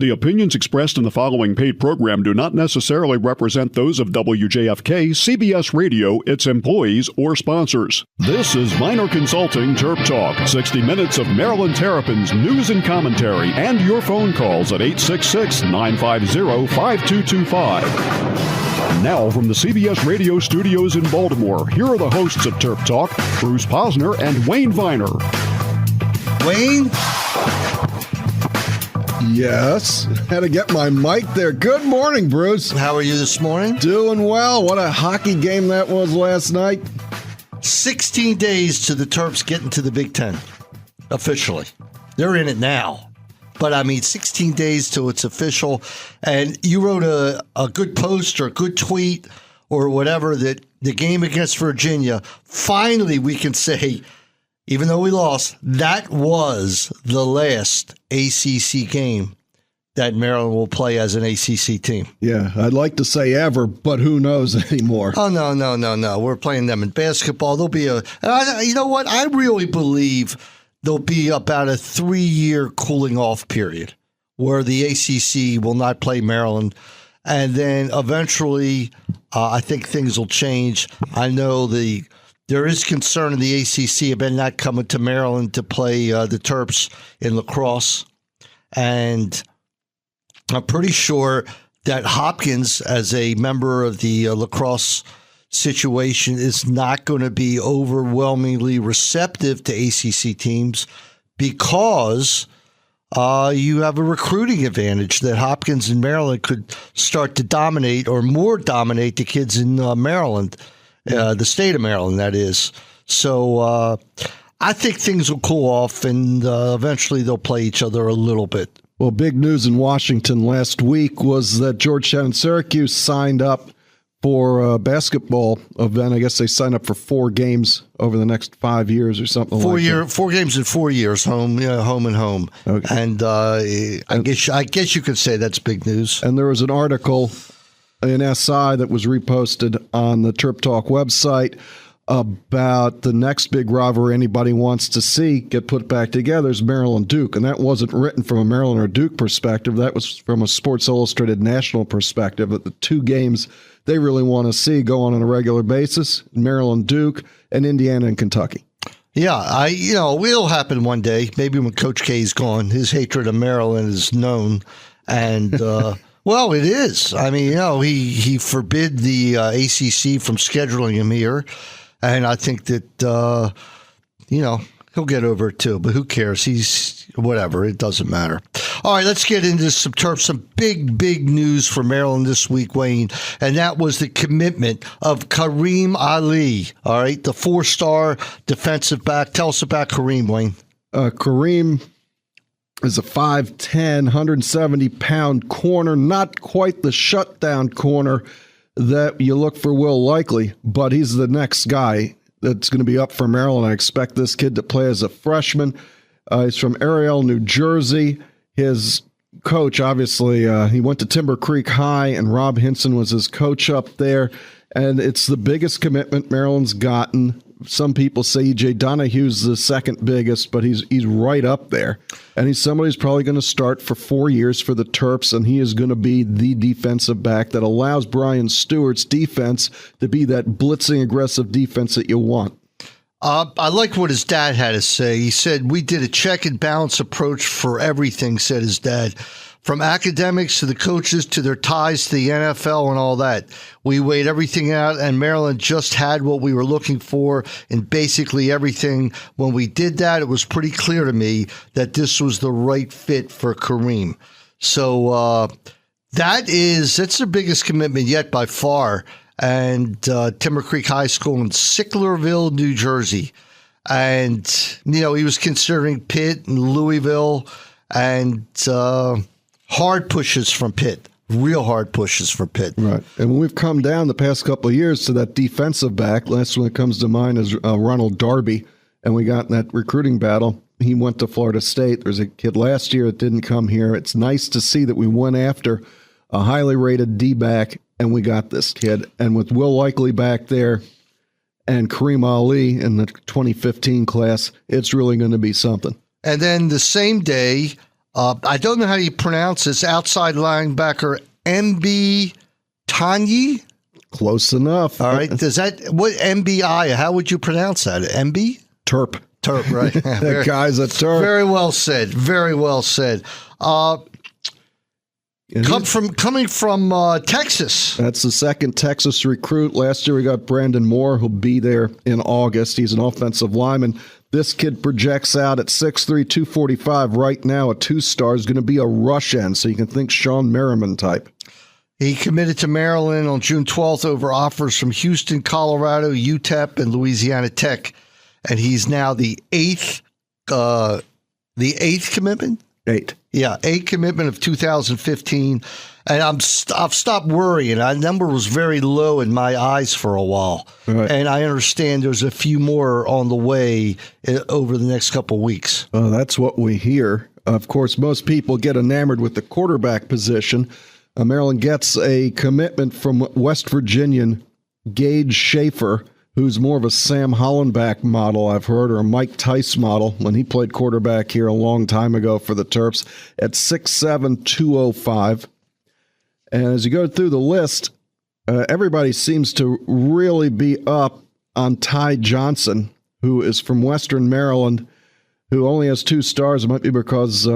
The opinions expressed in the following paid program do not necessarily represent those of WJFK, CBS Radio, its employees, or sponsors. This is Minor Consulting Terp Talk, 60 minutes of Maryland Terrapins news and commentary, and your phone calls at 866-950-5225. Now from the CBS Radio studios in Baltimore, here are the hosts of Terp Talk, Bruce Posner and Wayne Viner. Wayne? Yes, had to get my mic there. Good morning, Bruce. How are you this morning? Doing well. What a hockey game that was last night. 16 days to the Terps getting to the Big Ten, officially. They're in it now. But, 16 days till it's official. And you wrote a good post or a good tweet or whatever that the game against Virginia, finally we can say, even though we lost, that was the last ACC game that Maryland will play as an ACC team. Yeah, I'd like to say ever, but who knows anymore. Oh, no. We're playing them in basketball. There'll be you know what? I really believe there'll be about a 3-year cooling off period where the ACC will not play Maryland. And then eventually, I think things will change. I know there is concern in the ACC about not coming to Maryland to play the Terps in lacrosse. And I'm pretty sure that Hopkins, as a member of the lacrosse situation, is not going to be overwhelmingly receptive to ACC teams because you have a recruiting advantage that Hopkins and Maryland could start to dominate or more dominate the kids in Maryland. The state of Maryland, that is. So I think things will cool off, and eventually they'll play each other a little bit. Well, big news in Washington last week was that Georgetown and Syracuse signed up for a basketball event. I guess they signed up for 4 games over the next 5 years or something like that. 4 games in 4 years, home and home. Okay. And I guess you could say that's big news. And there was an article in SI that was reposted on the Terp Talk website about the next big rivalry anybody wants to see get put back together is Maryland-Duke. And that wasn't written from a Maryland or Duke perspective. That was from a Sports Illustrated national perspective. That the 2 games they really want to see go on a regular basis, Maryland-Duke and Indiana and Kentucky. Yeah, it'll happen one day. Maybe when Coach K's gone, his hatred of Maryland is known. And well, it is. He forbid the ACC from scheduling him here, and I think that he'll get over it too. But who cares? He's whatever. It doesn't matter. All right, let's get into some big news for Maryland this week, Wayne, and that was the commitment of Kareem Ali. All right, the 4-star defensive back. Tell us about Kareem, Wayne. Kareem is a 5'10", 170-pound corner, not quite the shutdown corner that you look for Will Likely, but he's the next guy that's going to be up for Maryland. I expect this kid to play as a freshman. He's from Ariel, New Jersey. His coach, obviously, he went to Timber Creek High, and Rob Hinson was his coach up there, and it's the biggest commitment Maryland's gotten. Some people say E.J. Donahue's the second biggest, but he's right up there. And he's somebody who's probably going to start for 4 years for the Terps, and he is going to be the defensive back that allows Brian Stewart's defense to be that blitzing, aggressive defense that you want. I like what his dad had to say. He said, "We did a check and balance approach for everything," said his dad. From academics to the coaches to their ties to the NFL and all that. We weighed everything out, and Maryland just had what we were looking for in basically everything. When we did that, it was pretty clear to me that this was the right fit for Kareem. So that's their biggest commitment yet by far. And Timber Creek High School in Sicklerville, New Jersey. And, he was considering Pitt and Louisville and hard pushes from Pitt, real hard pushes for Pitt. Right. And when we've come down the past couple of years to that defensive back, last one that comes to mind is Ronald Darby, and we got in that recruiting battle. He went to Florida State. There's a kid last year that didn't come here. It's nice to see that we went after a highly rated D-back, and we got this kid. And with Will Likely back there and Kareem Ali in the 2015 class, it's really going to be something. And then the same day, I don't know how you pronounce this. Outside linebacker MB Tanyi. Close enough. All right. What MBI? How would you pronounce that? MB? Terp. Terp, right. That guy's a Terp. Very well said. Very well said. Coming from Texas. That's the second Texas recruit. Last year we got Brandon Moore, who'll be there in August. He's an offensive lineman. This kid projects out at 6'3", 245 right now. A 2-star is going to be a rush end, so you can think Sean Merriman type. He committed to Maryland on June 12th over offers from Houston, Colorado, UTEP, and Louisiana Tech, and he's now the eighth commitment. Eighth commitment of 2015, and I've stopped worrying. That number was very low in my eyes for a while, right. And I understand there's a few more on the way over the next couple of weeks. That's what we hear. Of course, most people get enamored with the quarterback position. Maryland gets a commitment from West Virginian Gage Schaefer, who's more of a Sam Hollenbach model, I've heard, or a Mike Tice model when he played quarterback here a long time ago for the Terps at 6'7", 205. And as you go through the list, everybody seems to really be up on Ty Johnson, who is from Western Maryland, who only has 2 stars. It might be because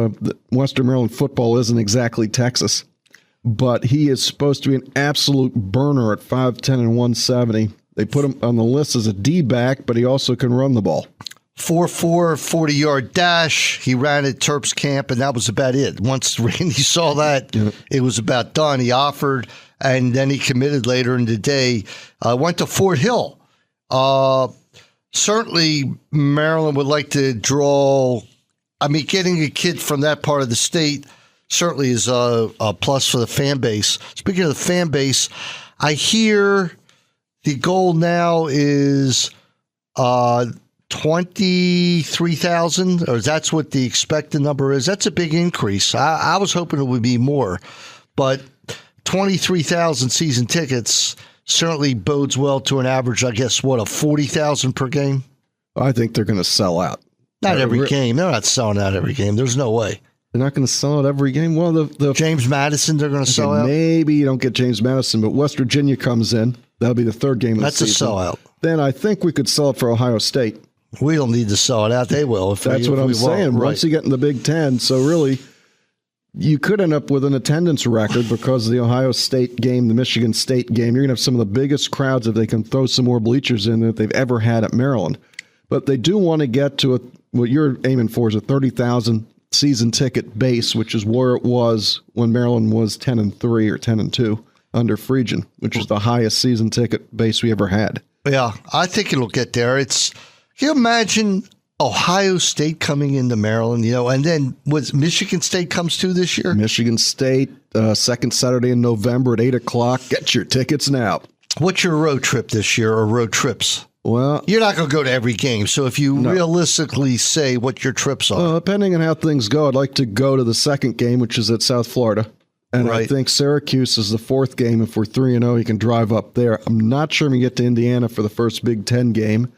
Western Maryland football isn't exactly Texas. But he is supposed to be an absolute burner at 5'10" and 170. They put him on the list as a D-back, but he also can run the ball. 4.4, 40-yard dash. He ran at Terps camp, and that was about it. Once Randy saw that, It was about done. He offered, and then he committed later in the day. Went to Fort Hill. Certainly, Maryland would like to draw. I mean, getting a kid from that part of the state certainly is a plus for the fan base. Speaking of the fan base, I hear the goal now is 23,000, or that's what the expected number is. That's a big increase. I was hoping it would be more, but 23,000 season tickets certainly bodes well to an average, I guess, of 40,000 per game? I think they're going to sell out. Not every game. They're not selling out every game. There's no way. They're not going to sell out every game. Well, the James Madison, they're going to sell out. Maybe you don't get James Madison, but West Virginia comes in. That'll be the third game of the season. That's a sellout. Then I think we could sell it for Ohio State. We don't need to sell it out. They will. That's what I'm saying. Right. Once you get in the Big Ten, so really, you could end up with an attendance record because of the Ohio State game, the Michigan State game. You're going to have some of the biggest crowds if they can throw some more bleachers in that they've ever had at Maryland. But they do want to get to what you're aiming for is a 30,000 season ticket base, which is where it was when Maryland was 10-3 or 10-2 under Friedgen, which is the highest season ticket base we ever had. Yeah, I think it'll get there. Can you imagine Ohio State coming into Maryland, and then Michigan State comes to this year? Michigan State, second Saturday in November at 8 o'clock. Get your tickets now. What's your road trip this year, or road trips? Well, you're not going to go to every game. So if you realistically say what your trips are. Depending on how things go, I'd like to go to the second game, which is at South Florida. And I think Syracuse is the fourth game. If we're 3-0, you can drive up there. I'm not sure we get to Indiana for the first Big Ten game.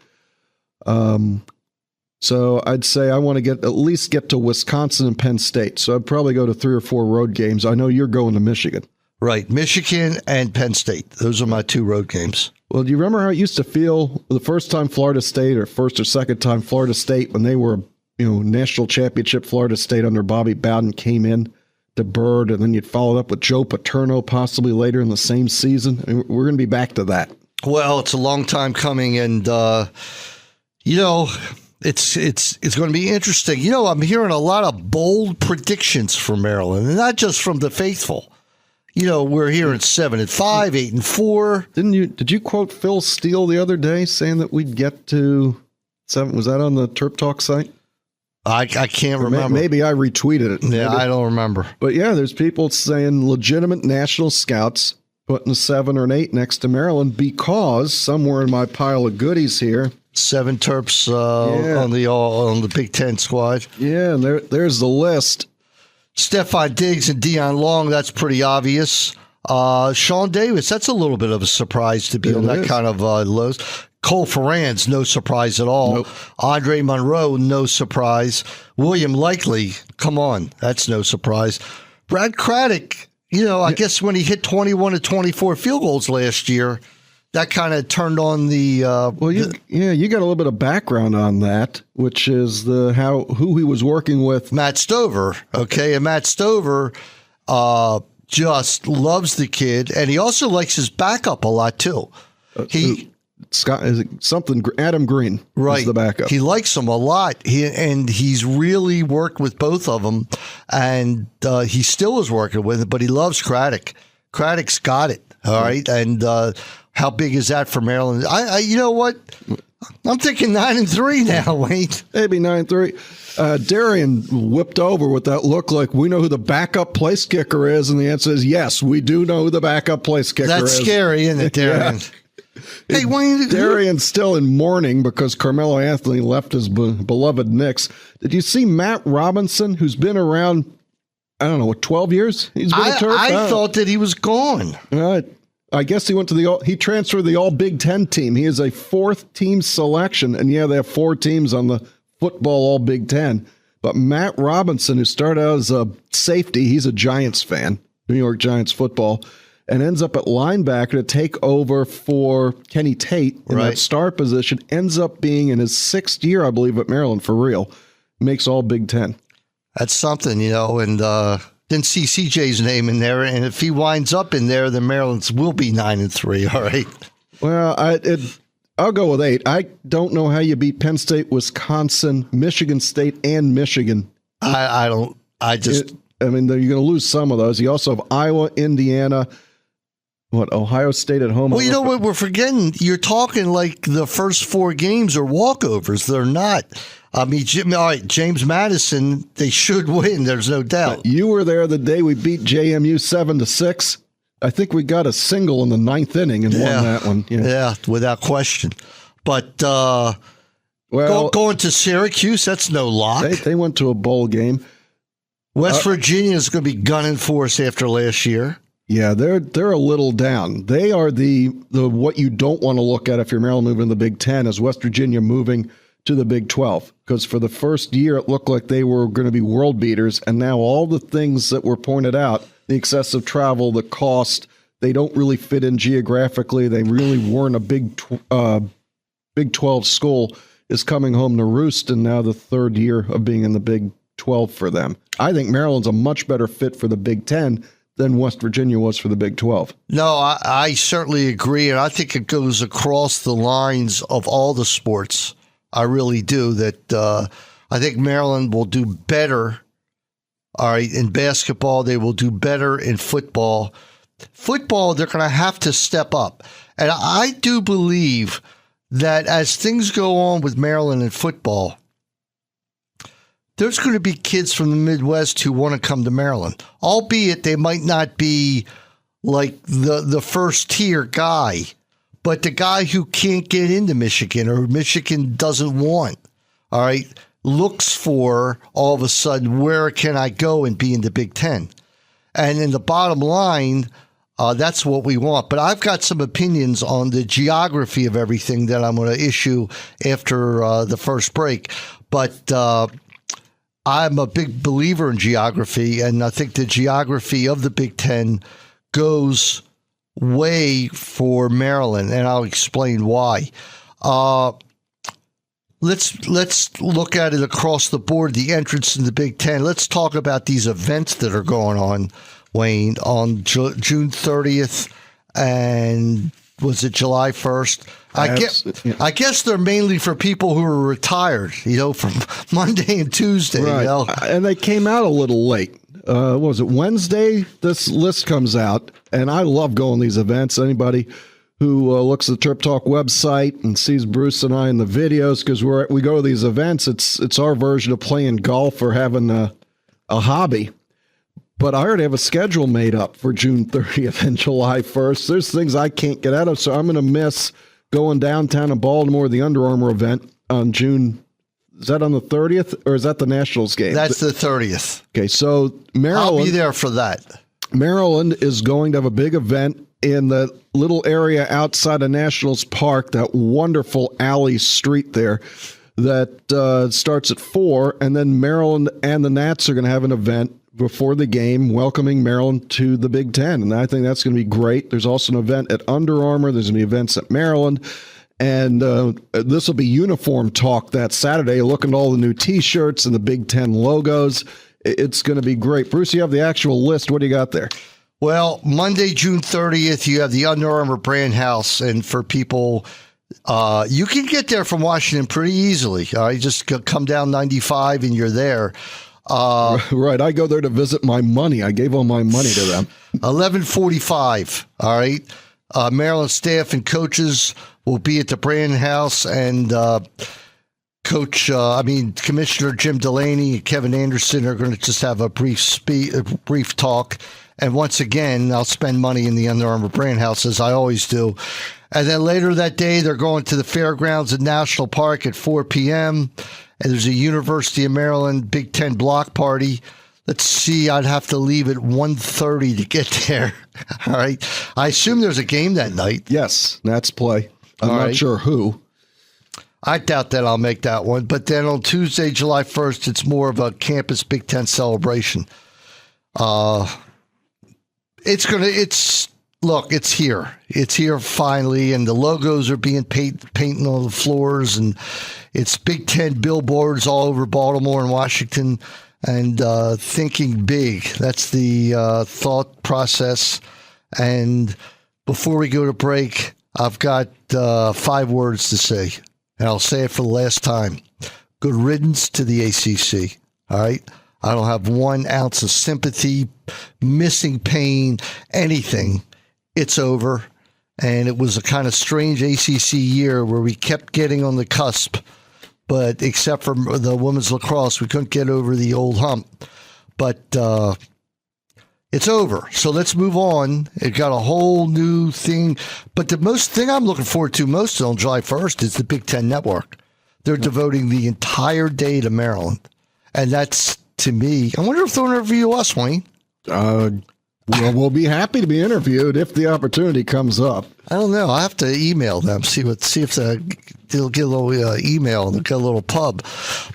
So I'd say I want to at least get to Wisconsin and Penn State. So I'd probably go to 3 or 4 road games. I know you're going to Michigan. Right. Michigan and Penn State. Those are my 2 road games. Well, do you remember how it used to feel the first time Florida State or first or second time Florida State when they were, national championship Florida State under Bobby Bowden came in to Bird, and then you'd follow it up with Joe Paterno possibly later in the same season? I mean, we're going to be back to that. Well, it's a long time coming, and, it's going to be interesting. I'm hearing a lot of bold predictions for Maryland, and not just from the faithful. We're hearing 7-5, 8-4. Did you quote Phil Steele the other day saying that we'd get to 7? Was that on the TerpTalk site? I can't remember. Maybe I retweeted it. Yeah, maybe. I don't remember. But yeah, there's people saying legitimate national scouts putting a 7 or an 8 next to Maryland because somewhere in my pile of goodies here, 7 Terps on the Big Ten squad. Yeah, and there's the list. Stephon Diggs and Deion Long, that's pretty obvious. Sean Davis, that's a little bit of a surprise to be on that kind of lows. Cole Ferrand's no surprise at all. Nope. Andre Monroe, no surprise. William Likely, come on, that's no surprise. Brad Craddock, I guess when he hit 21 to 24 field goals last year, that kind of turned on the. You got a little bit of background on that, which is who he was working with. Matt Stover, okay, and Matt Stover just loves the kid, and he also likes his backup a lot too. Scott, is it something? Adam Green, right? Is the backup. He likes him a lot. He's really worked with both of them, and he still is working with it. But he loves Craddock. Craddock's got it, all right. And how big is that for Maryland? You know what? I'm thinking 9-3 now, Wayne. Maybe 9-3. Darian whipped over with that look like we know who the backup place kicker is, and the answer is yes, we do know who the backup place kicker is. That's scary, isn't it, Darian? Yeah. Hey, Wayne. Darian's still in mourning because Carmelo Anthony left his beloved Knicks. Did you see Matt Robinson, who's been around, 12 years? He's been a Terp? I thought that he was gone. I guess he went to he transferred the All Big Ten team. He is a fourth team selection, and they have 4 teams on the football All Big Ten. But Matt Robinson, who started out as a safety, he's a Giants fan, New York Giants football, and ends up at linebacker to take over for Kenny Tate in that star position, ends up being in his 6th year, I believe, at Maryland for real. Makes All Big Ten. That's something, and didn't see CJ's name in there, and if he winds up in there, then Maryland's will be 9-3, all right? Well, I'll go with 8. I don't know how you beat Penn State, Wisconsin, Michigan State, and Michigan. I don't. You're going to lose some of those. You also have Iowa, Indiana, Ohio State at home. Well, you know what we're forgetting? You're talking like the first 4 games are walkovers. They're not. I mean, James Madison, they should win. There's no doubt. You were there the day we beat JMU 7-6. I think we got a single in the 9th inning and won that one. Yeah, without question. But going to Syracuse, that's no lock. They went to a bowl game. West Virginia is going to be gunning for us after last year. Yeah, they're a little down. They are the what you don't want to look at if you're Maryland moving to the Big Ten is West Virginia moving to the Big 12. Because for the first year, it looked like they were going to be world beaters. And now all the things that were pointed out, the excessive travel, the cost, they don't really fit in geographically. They really weren't a Big 12 school, is coming home to roost. And now the 3rd year of being in the Big 12 for them. I think Maryland's a much better fit for the Big 10 than West Virginia was for the Big 12. No, I certainly agree. And I think it goes across the lines of all the sports. I really do. That I think Maryland will do better, all right, in basketball. They will do better in football. Football, they're going to have to step up. And I do believe that as things go on with Maryland in football, there's going to be kids from the Midwest who want to come to Maryland, albeit they might not be like the first tier guy, but the guy who can't get into Michigan or Michigan doesn't want, all right, looks for all of a sudden, where can I go and be in the Big Ten? And in the bottom line, that's what we want. But I've got some opinions on the geography of everything that I'm going to issue after the first break. But I'm a big believer in geography, and I think the geography of the Big Ten goes way for Maryland, and I'll explain why. Let's look at it across the board, the entrance in the Big Ten. Let's talk about these events that are going on, Wayne, on June 30th and was it July 1st? I guess they're mainly for people who are retired, from Monday and Tuesday. Right. And they came out a little late. What was it, Wednesday? This list comes out, and I love going to these events. Anybody who looks at the TerpTalk website and sees Bruce and I in the videos, because we go to these events, it's our version of playing golf or having a hobby. But I already have a schedule made up for June 30th and July 1st. There's things I can't get out of, so I'm going to miss going downtown in Baltimore, the Under Armour event on June. Is that on the 30th, or is that the Nationals game? That's the 30th. Okay, so Maryland. I'll be there for that. Maryland is going to have a big event in the little area outside of Nationals Park, that wonderful alley street there that starts at 4, and then Maryland and the Nats are going to have an event before the game welcoming Maryland to the Big Ten, and I think that's going to be great. There's also an event at Under Armour. There's going to be events at Maryland, and this will be uniform talk that Saturday, looking at all the new T-shirts and the Big Ten logos. It's going to be great. Bruce, you have the actual list. What do you got there? Well, Monday, June 30th, you have the Under Armour Brand House, and for people, you can get there from Washington pretty easily. You just come down 95 and you're there. Right. I go there to visit my money. I gave all my money to them. 11:45. All right. Maryland staff and coaches will be at the Brand House, and Commissioner Jim Delaney and Kevin Anderson are going to just have a brief talk. And once again, I'll spend money in the Under Armour Brand House, as I always do. And then later that day, they're going to the fairgrounds at National Park at 4 p.m., and there's a University of Maryland Big Ten block party. Let's see, I'd have to leave at 1:30 to get there. All right. I assume there's a game that night. Yes, Nats play. I'm not sure who. I doubt that I'll make that one. But then on Tuesday, July 1st, it's more of a campus Big Ten celebration. It's here. It's here finally, and the logos are being painted on the floors, and it's Big Ten billboards all over Baltimore and Washington, and thinking big. That's the thought process. And before we go to break, I've got 5 words to say, and I'll say it for the last time. Good riddance to the ACC. All right? I don't have 1 ounce of sympathy, missing pain, anything. It's over. And it was a kind of strange ACC year where we kept getting on the cusp. But except for the women's lacrosse, we couldn't get over the old hump. But it's over. So let's move on. It got a whole new thing. But the most thing I'm looking forward to most on July 1st is the Big Ten Network. They're devoting the entire day to Maryland. And that's, to me, I wonder if they'll interview us, Wayne. We'll be happy to be interviewed if the opportunity comes up. I don't know. I have to email them, see if they'll get a little email and they'll get a little pub.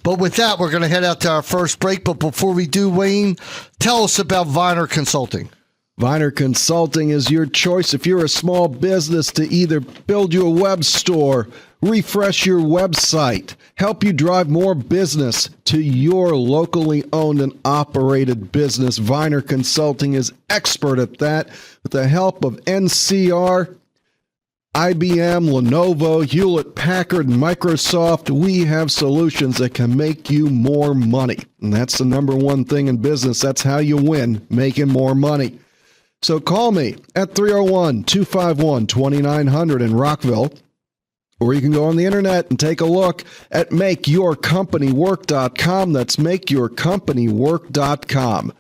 But with that, we're going to head out to our first break. But before we do, Wayne, tell us about Viner Consulting. Viner Consulting is your choice if you're a small business to either build you a web store, refresh your website, help you drive more business to your locally owned and operated business. Viner Consulting is expert at that. With the help of NCR, IBM, Lenovo, Hewlett-Packard, and Microsoft, we have solutions that can make you more money. And that's the number one thing in business. That's how you win, making more money. So call me at 301-251-2900 in Rockville, or you can go on the internet and take a look at makeyourcompanywork.com. That's makeyourcompanywork.com.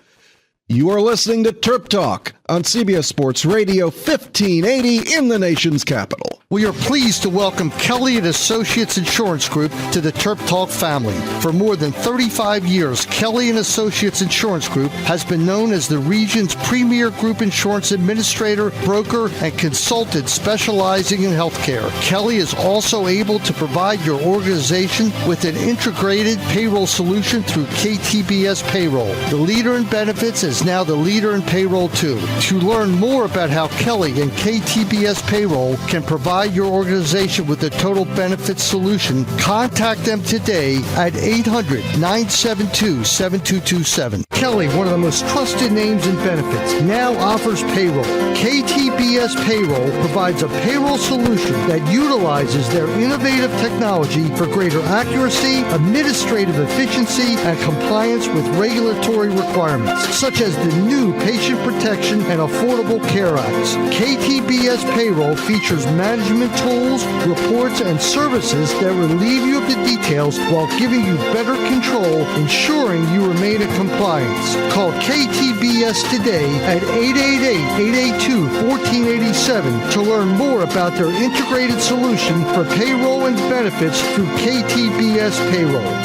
You are listening to Terp Talk on CBS Sports Radio 1580 in the nation's capital. We are pleased to welcome Kelly and Associates Insurance Group to the Terp Talk family. For more than 35 years, Kelly and Associates Insurance Group has been known as the region's premier group insurance administrator, broker, and consultant specializing in healthcare. Kelly is also able to provide your organization with an integrated payroll solution through KTBS Payroll. The leader in benefits is now the leader in payroll too. To learn more about how Kelly and KTBS Payroll can provide your organization with a total benefits solution, contact them today at 800-972-7227. Kelly, one of the most trusted names in benefits, now offers payroll. KTBS Payroll provides a payroll solution that utilizes their innovative technology for greater accuracy, administrative efficiency, and compliance with regulatory requirements, such as the new Patient Protection and Affordable Care Acts. KTBS Payroll features management tools, reports, and services that relieve you of the details while giving you better control, ensuring you remain in compliance. Call KTBS today at 888-882-1487 to learn more about their integrated solution for payroll and benefits through KTBS Payroll.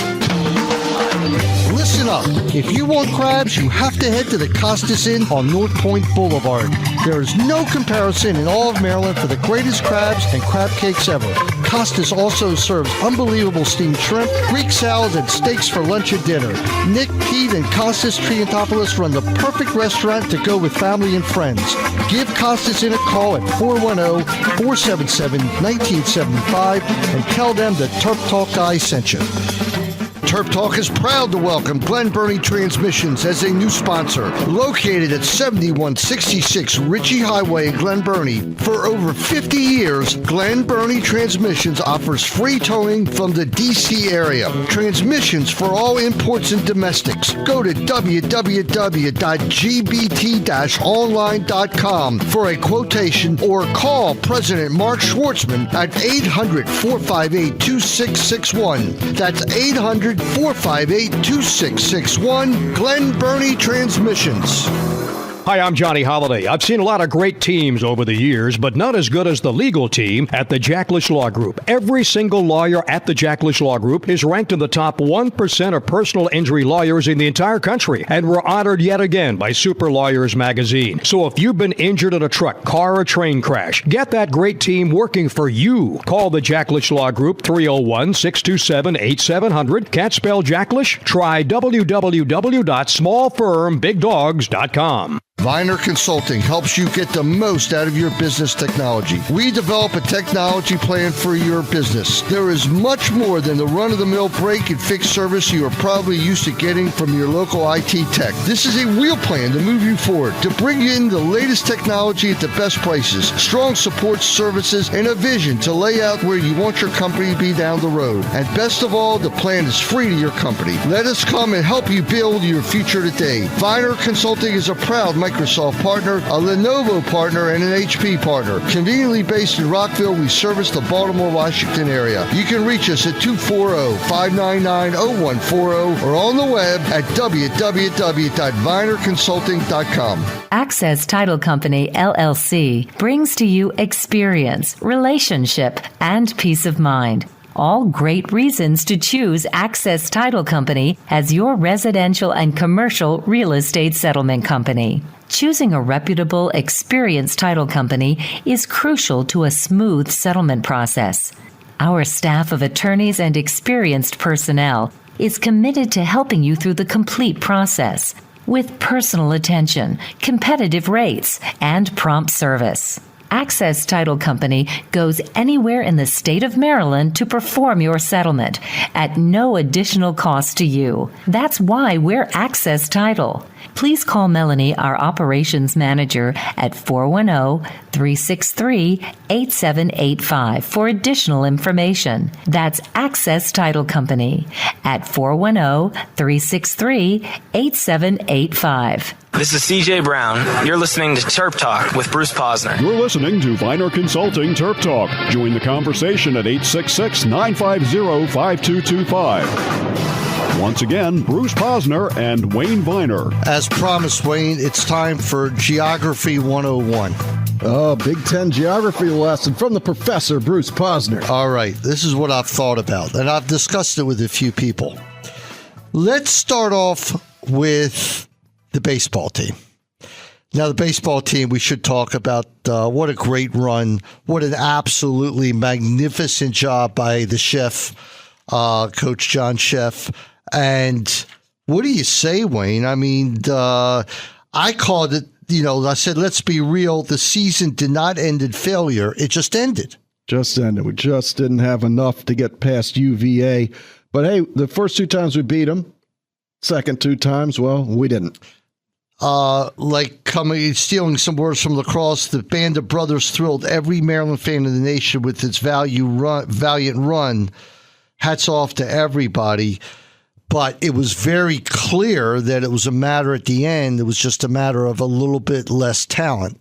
Listen listen up. If you want crabs, you have to head to the Costas Inn on North Point Boulevard. There is no comparison in all of Maryland for the greatest crabs and crab cakes ever. Costas also serves unbelievable steamed shrimp, Greek salads, and steaks for lunch and dinner. Nick, Pete, and Costas Triantopoulos run the perfect restaurant to go with family and friends. Give Costas Inn a call at 410-477-1975 and tell them the Terp Talk guy sent you. Terp Talk is proud to welcome Glen Burnie Transmissions as a new sponsor. Located at 7166 Ritchie Highway in Glen Burnie. For over 50 years, Glen Burnie Transmissions offers free towing from the D.C. area. Transmissions for all imports and domestics. Go to www.gbt-online.com for a quotation or call President Mark Schwartzman at 800-458-2661. That's 800-458-2661, Glen Burnie Transmissions. Hi, I'm Johnny Holiday. I've seen a lot of great teams over the years, but not as good as the legal team at the Jacklish Law Group. Every single lawyer at the Jacklish Law Group is ranked in the top 1% of personal injury lawyers in the entire country, and we're honored yet again by Super Lawyers magazine. So if you've been injured in a truck, car, or train crash, get that great team working for you. Call the Jacklish Law Group, 301-627-8700. Can't spell Jacklish? Try www.smallfirmbigdogs.com. Viner Consulting helps you get the most out of your business technology. We develop a technology plan for your business. There is much more than the run-of-the-mill break and fix service you are probably used to getting from your local IT tech. This is a real plan to move you forward, to bring in the latest technology at the best prices, strong support services, and a vision to lay out where you want your company to be down the road. And best of all, the plan is free to your company. Let us come and help you build your future today. Viner Consulting is a proud Microsoft partner, a Lenovo partner, and an HP partner. Conveniently based in Rockville, we service the Baltimore, Washington area. You can reach us at 240-599-0140 or on the web at www.vinerconsulting.com. Access Title Company, LLC, brings to you experience, relationship, and peace of mind. All great reasons to choose Access Title Company as your residential and commercial real estate settlement company. Choosing a reputable, experienced title company is crucial to a smooth settlement process. Our staff of attorneys and experienced personnel is committed to helping you through the complete process with personal attention, competitive rates, and prompt service. Access Title Company goes anywhere in the state of Maryland to perform your settlement at no additional cost to you. That's why we're Access Title. Please call Melanie, our operations manager, at 410-363-8785 for additional information. That's Access Title Company at 410-363-8785. This is CJ Brown. You're listening to Terp Talk with Bruce Posner. You're listening to Viner Consulting Terp Talk. Join the conversation at 866-950-5225. Once again, Bruce Posner and Wayne Viner. As promised, Wayne, it's time for Geography 101. Oh, Big Ten geography lesson from the professor, Bruce Posner. All right, this is what I've thought about, and I've discussed it with a few people. Let's start off with the baseball team. Now, the baseball team, we should talk about what a great run, what an absolutely magnificent job by the chef, Coach John Chef. And what do you say, Wayne? I mean, I called it, I said, let's be real. The season did not end in failure. It just ended. Just ended. We just didn't have enough to get past UVA. But hey, the first two times we beat them, second two times, well, we didn't. Stealing some words from lacrosse, the Band of Brothers thrilled every Maryland fan in the nation with its valiant run. Hats off to everybody. But it was very clear that it was a matter at the end. It was just a matter of a little bit less talent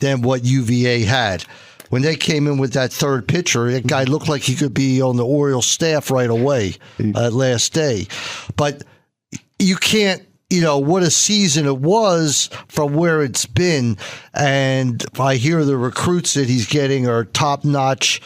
than what UVA had. When they came in with that third pitcher, that guy looked like he could be on the Orioles staff right away last day. But you can't, what a season it was from where it's been. And I hear the recruits that he's getting are top-notch.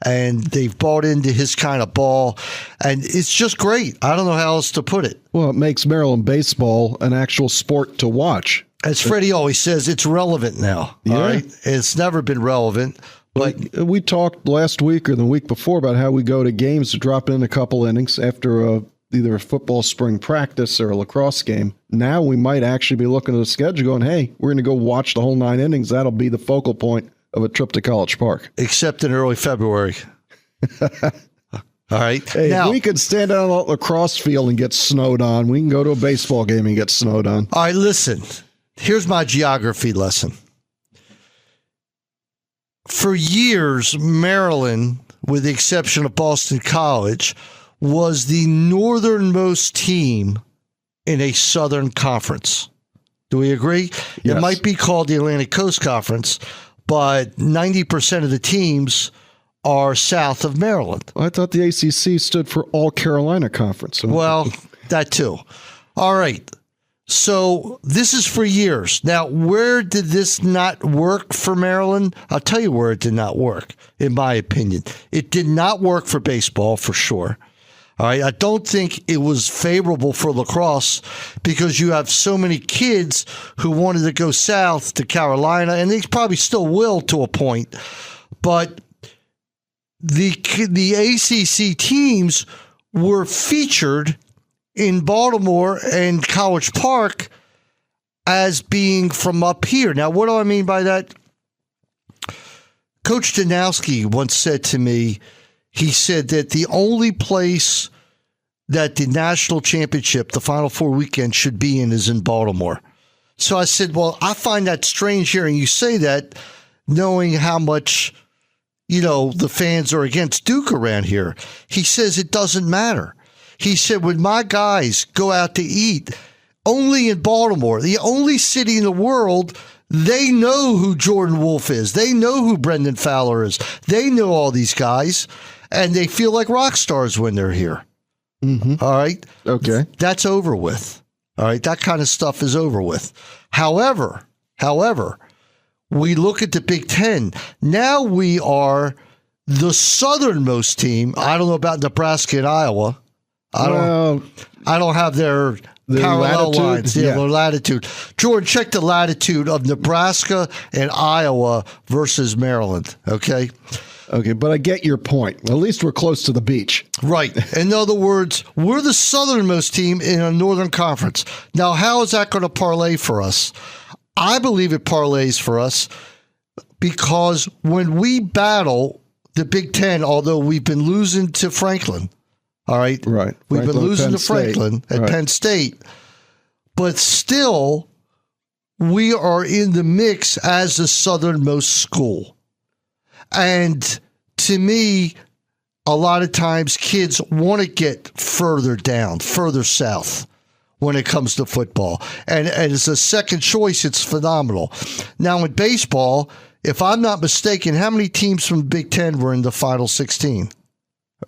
and they've bought into his kind of ball, and it's just great. I don't know how else to put it. Well, it makes Maryland baseball an actual sport to watch. As Freddie always says, it's relevant now. Yeah. All right? It's never been relevant. But we talked last week or the week before about how we go to games to drop in a couple innings after either a football spring practice or a lacrosse game. Now we might actually be looking at the schedule going, hey, we're going to go watch the whole 9 innings. That'll be the focal point of a trip to College Park. Except in early February. All right. Hey, now, if we could stand out on a lacrosse field and get snowed on, we can go to a baseball game and get snowed on. all right, listen. Here's my geography lesson. For years, Maryland, with the exception of Boston College, was the northernmost team in a Southern Conference. Do we agree? Yes. It might be called the Atlantic Coast Conference, but 90% of the teams are south of Maryland. I thought the ACC stood for All Carolina Conference. Well, that too. All right. So this is for years. Now, where did this not work for Maryland? I'll tell you where it did not work, in my opinion. It did not work for baseball, for sure. All right. I don't think it was favorable for lacrosse because you have so many kids who wanted to go south to Carolina, and they probably still will to a point. But the ACC teams were featured in Baltimore and College Park as being from up here. Now, what do I mean by that? Coach Danowski once said to me, he said that the only place that the national championship, the Final Four weekend, should be in is in Baltimore. So I said, well, I find that strange hearing you say that, knowing how much, the fans are against Duke around here. He says it doesn't matter. He said, when my guys go out to eat, only in Baltimore, the only city in the world, they know who Jordan Wolfe is. They know who Brendan Fowler is. They know all these guys, and they feel like rock stars when they're here. Mm-hmm. All right? Okay. That's over with. All right? That kind of stuff is over with. However, we look at the Big Ten. Now we are the southernmost team. I don't know about Nebraska and Iowa. I don't have their parallel latitude? lines. Yeah, their latitude. Jordan, check the latitude of Nebraska and Iowa versus Maryland. Okay. Okay, but I get your point. At least we're close to the beach. Right. In other words, we're the southernmost team in a Northern Conference. Now, how is that going to parlay for us? I believe it parlays for us because when we battle the Big Ten, although we've been losing to Franklin, all right? Right. We've been losing to Franklin Franklin at Penn State, but still we are in the mix as the southernmost school. And to me, a lot of times kids want to get further down, further south when it comes to football. And as a second choice, it's phenomenal. Now in baseball, if I'm not mistaken, how many teams from the Big Ten were in the Final 16?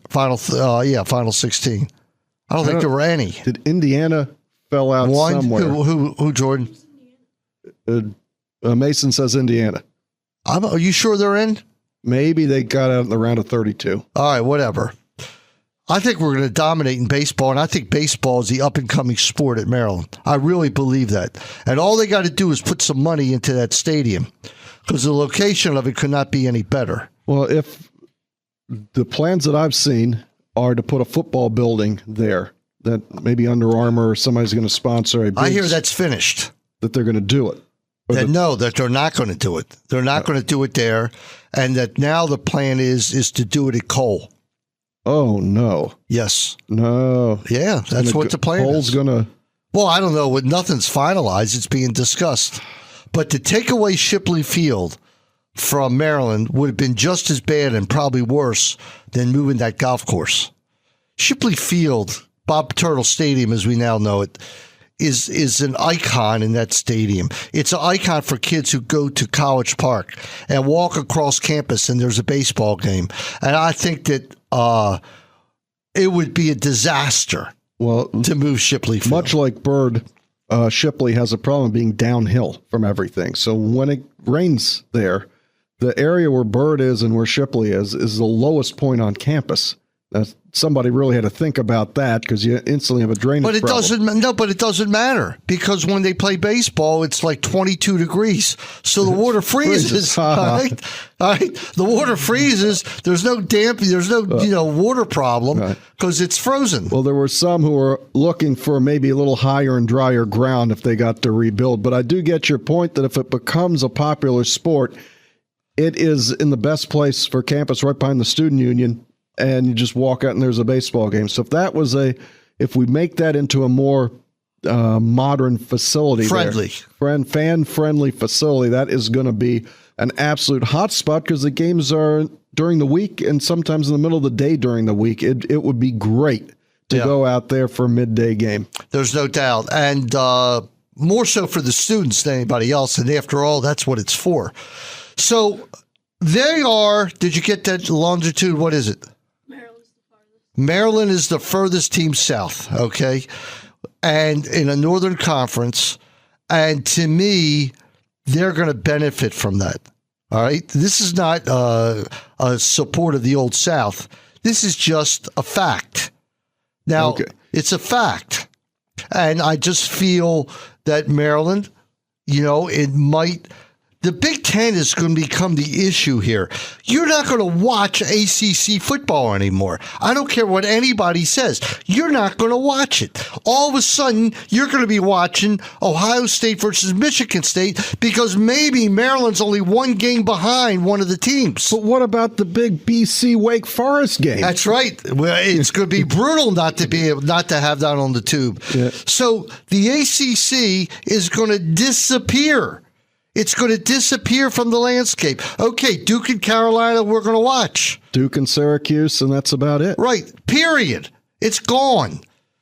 Final 16. I don't think there were any. Did Indiana fell out somewhere? Who, Jordan? Mason says Indiana. Are you sure they're in? Maybe they got out in the round of 32. All right, whatever. I think we're going to dominate in baseball, and I think baseball is the up-and-coming sport at Maryland. I really believe that. And all they got to do is put some money into that stadium because the location of it could not be any better. Well, if the plans that I've seen are to put a football building there, that maybe Under Armour or somebody's going to sponsor a big, I hear that's finished. that they're going to do it. That they're not going to do it. They're not going to do it there, and that now the plan is to do it at Cole. Oh, no. Yes. No. Yeah, that's what the plan Cole's is. going to... Well, I don't know. Nothing's finalized. It's being discussed. But to take away Shipley Field from Maryland would have been just as bad and probably worse than moving that golf course. Shipley Field, Bob Turtle Stadium, as we now know it, is an icon in that stadium. It's an icon for kids who go to College Park and walk across campus and there's a baseball game. And I think that it would be a disaster to move Shipley Field. Much like Bird, Shipley has a problem being downhill from everything. So when it rains there, the area where Byrd is and where Shipley is the lowest point on campus. Somebody really had to think about that because you instantly have a drainage problem. But it doesn't matter because when they play baseball, it's like 22 degrees. So the water freezes. All right? The water freezes. There's no water problem because it's frozen. Well, there were some who were looking for maybe a little higher and drier ground if they got to rebuild. But I do get your point that if it becomes a popular sport, it is in the best place for campus right behind the student union. And you just walk out and there's a baseball game. So if we make that into a more modern facility, fan-friendly facility, that is going to be an absolute hotspot because the games are during the week and sometimes in the middle of the day during the week. It would be great to go out there for a midday game. There's no doubt. And more so for the students than anybody else. And after all, that's what it's for. So they are, did you get that longitude? What is it? Maryland is the furthest team south, okay? And in a Northern Conference. And to me, they're going to benefit from that, all right? This is not a support of the Old South. This is just a fact. Now, It's a fact. And I just feel that Maryland, it might... The Big Ten is going to become the issue here. You're not going to watch ACC football anymore. I don't care what anybody says. You're not going to watch it. All of a sudden, you're going to be watching Ohio State versus Michigan State because maybe Maryland's only one game behind one of the teams. But what about the big BC Wake Forest game? That's right. Well, it's going to be brutal not to have that on the tube. Yeah. So the ACC is going to disappear. It's going to disappear from the landscape. Okay, Duke and Carolina, we're going to watch. Duke and Syracuse, and that's about it. Right, period. It's gone.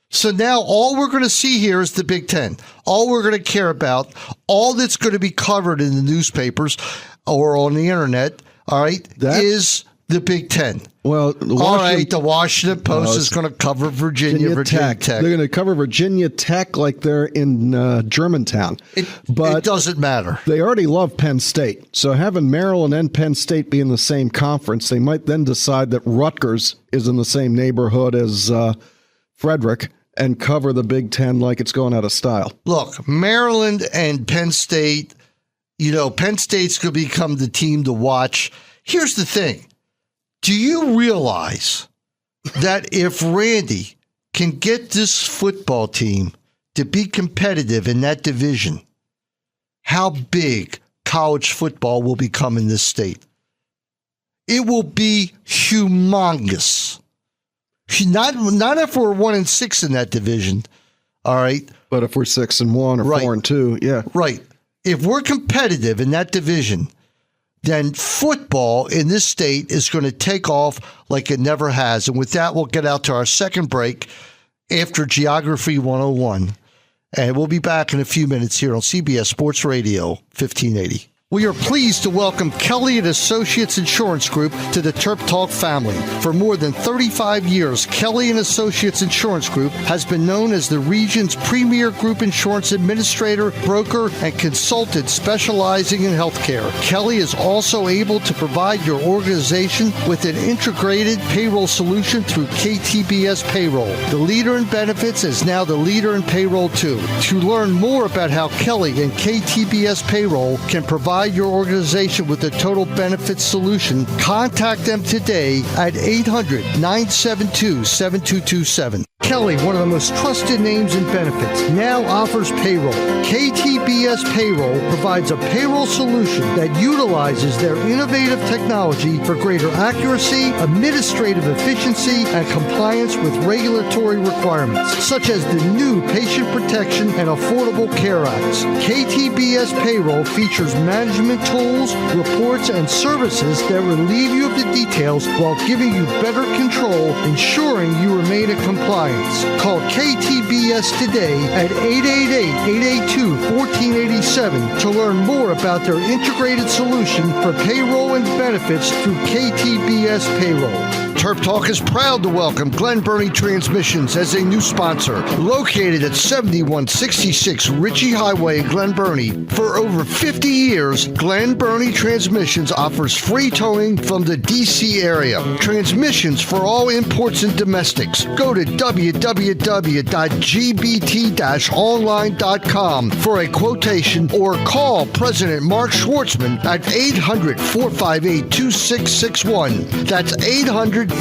So now all we're going to see here is the Big Ten. All we're going to care about, all that's going to be covered in the newspapers or on the internet, all right, is the Big Ten. Well, the Washington Post is going to cover Virginia Tech. They're going to cover Virginia Tech like they're in Germantown. But it doesn't matter. They already love Penn State. So having Maryland and Penn State be in the same conference, they might then decide that Rutgers is in the same neighborhood as Frederick and cover the Big Ten like it's going out of style. Look, Maryland and Penn State, Penn State's going to become the team to watch. Here's the thing. Do you realize that if Randy can get this football team to be competitive in that division, how big college football will become in this state? It will be humongous. Not if we're 1-6 in that division, all right? But if we're 6-1 or 4-2, yeah. Right. If we're competitive in that division, then football in this state is going to take off like it never has. And with that, we'll get out to our second break after Geography 101. And we'll be back in a few minutes here on CBS Sports Radio 1580. We are pleased to welcome Kelly & Associates Insurance Group to the TerpTalk family. For more than 35 years, Kelly & Associates Insurance Group has been known as the region's premier group insurance administrator, broker, and consultant specializing in healthcare. Kelly is also able to provide your organization with an integrated payroll solution through KTBS Payroll. The leader in benefits is now the leader in payroll too. To learn more about how Kelly and KTBS Payroll can provide your organization with a total benefits solution, contact them today at 800-972-7227. Kelly, one of the most trusted names in benefits, now offers payroll. KTBS Payroll provides a payroll solution that utilizes their innovative technology for greater accuracy, administrative efficiency, and compliance with regulatory requirements, such as the new Patient Protection and Affordable Care Acts. KTBS Payroll features management tools, reports, and services that relieve you of the details while giving you better control, ensuring you remain in compliance. Call KTBS today at 888-882-1487 to learn more about their integrated solution for payroll and benefits through KTBS Payroll. Turf Talk is proud to welcome Glen Burnie Transmissions as a new sponsor. Located at 7166 Ritchie Highway in Glen Burnie. For over 50 years, Glen Burnie Transmissions offers free towing from the D.C. area. Transmissions for all imports and domestics. Go to www.gbt-online.com for a quotation or call President Mark Schwartzman at 800-458-2661. That's 800-458-2661.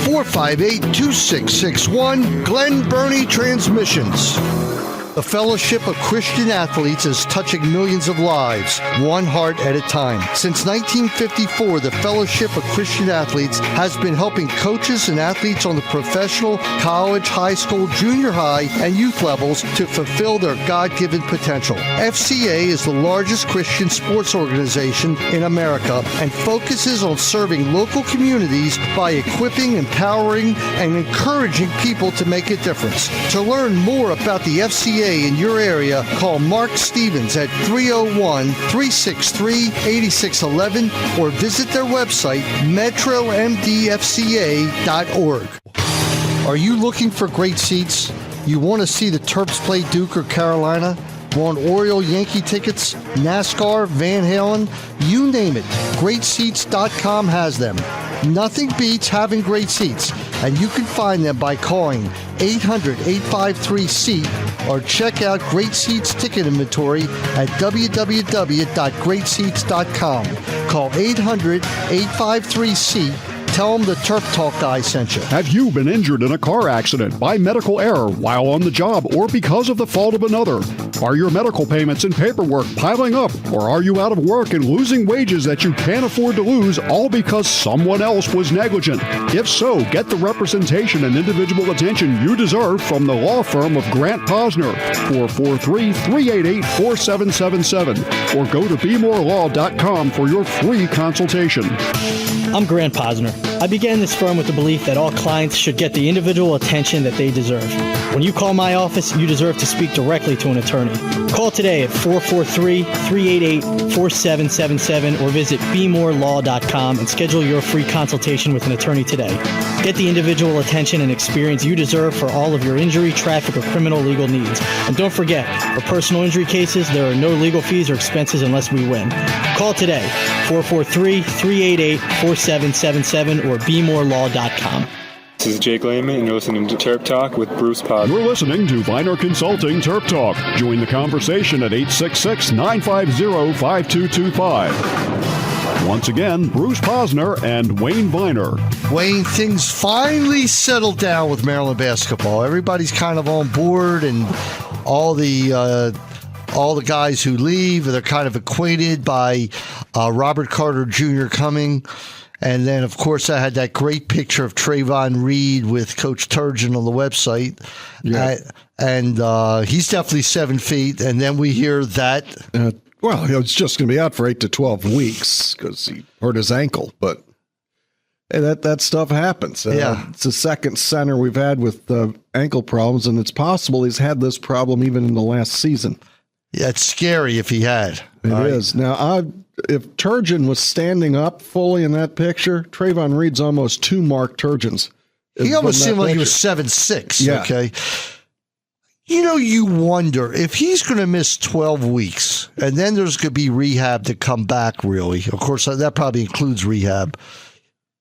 Glen Burnie Transmissions. The Fellowship of Christian Athletes is touching millions of lives, one heart at a time. Since 1954, the Fellowship of Christian Athletes has been helping coaches and athletes on the professional, college, high school, junior high, and youth levels to fulfill their God-given potential. FCA is the largest Christian sports organization in America and focuses on serving local communities by equipping, empowering, and encouraging people to make a difference. To learn more about the FCA in your area, call Mark Stevens at 301-363-8611 or visit their website, metromdfca.org. Are you looking for great seats? You want to see the Terps play Duke or Carolina? Want Oriole Yankee tickets, NASCAR, Van Halen, you name it. GreatSeats.com has them. Nothing beats having great seats, and you can find them by calling 800-853-SEAT or check out Great Seats ticket inventory at www.greatseats.com. Call 800-853-SEAT. Tell them the Turf Talk guy sent you. Have you been injured in a car accident, by medical error, while on the job, or because of the fault of another? Are your medical payments and paperwork piling up, or are you out of work and losing wages that you can't afford to lose, all because someone else was negligent? If so, get the representation and individual attention you deserve from the law firm of Grant Posner, 443-388-4777, or go to BeMoreLaw.com for your free consultation. I'm Grant Posner. I began this firm with the belief that all clients should get the individual attention that they deserve. When you call my office, you deserve to speak directly to an attorney. Call today at 443-388-4777 or visit BeMoreLaw.com and schedule your free consultation with an attorney today. Get the individual attention and experience you deserve for all of your injury, traffic, or criminal legal needs. And don't forget, for personal injury cases, there are no legal fees or expenses unless we win. Call today, 443-388-4777 or BeMoreLaw.com. This is Jake Lehman, and you're listening to Terp Talk with Bruce Pod. You're listening to Viner Consulting Terp Talk. Join the conversation at 866-950-5225. Once again, Bruce Posner and Wayne Viner. Wayne, things finally settled down with Maryland basketball. Everybody's kind of on board, and all the guys who leave, they're kind of acquainted by Robert Carter Jr. coming. And then, of course, I had that great picture of Trayvon Reed with Coach Turgeon on the website. Yeah. And he's definitely 7 feet. And then we hear that. Well, he was just going to be out for 8 to 12 weeks because he hurt his ankle. But hey, that stuff happens. Yeah. It's the second center we've had with ankle problems, and it's possible he's had this problem even in the last season. Yeah, it's scary if he had. It is. Now, if Turgeon was standing up fully in that picture, Trayvon Reed's almost 2 Mark Turgeons. He almost seemed like he was 7'6". Yeah. Okay. You know, you wonder if he's going to miss 12 weeks, and then there's going to be rehab to come back, really. Of course, that probably includes rehab.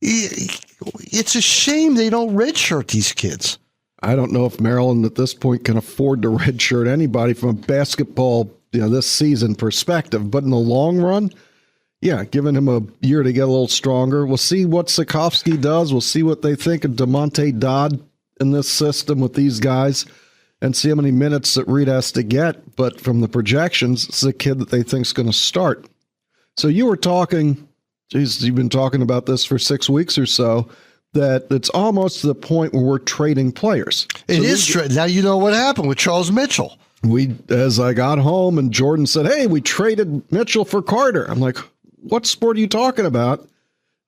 It's a shame they don't redshirt these kids. I don't know if Maryland at this point can afford to redshirt anybody from a basketball, this season perspective. But in the long run, yeah, giving him a year to get a little stronger. We'll see what Sikowski does. We'll see what they think of DeMonte Dodd in this system with these guys and see how many minutes that Reed has to get. But from the projections, it's a kid that they think is going to start. So you were talking, you've been talking about this for 6 weeks or so, that it's almost to the point where we're trading players. It is. Now you know what happened with Charles Mitchell. As I got home and Jordan said, hey, we traded Mitchell for Carter. I'm like, what sport are you talking about?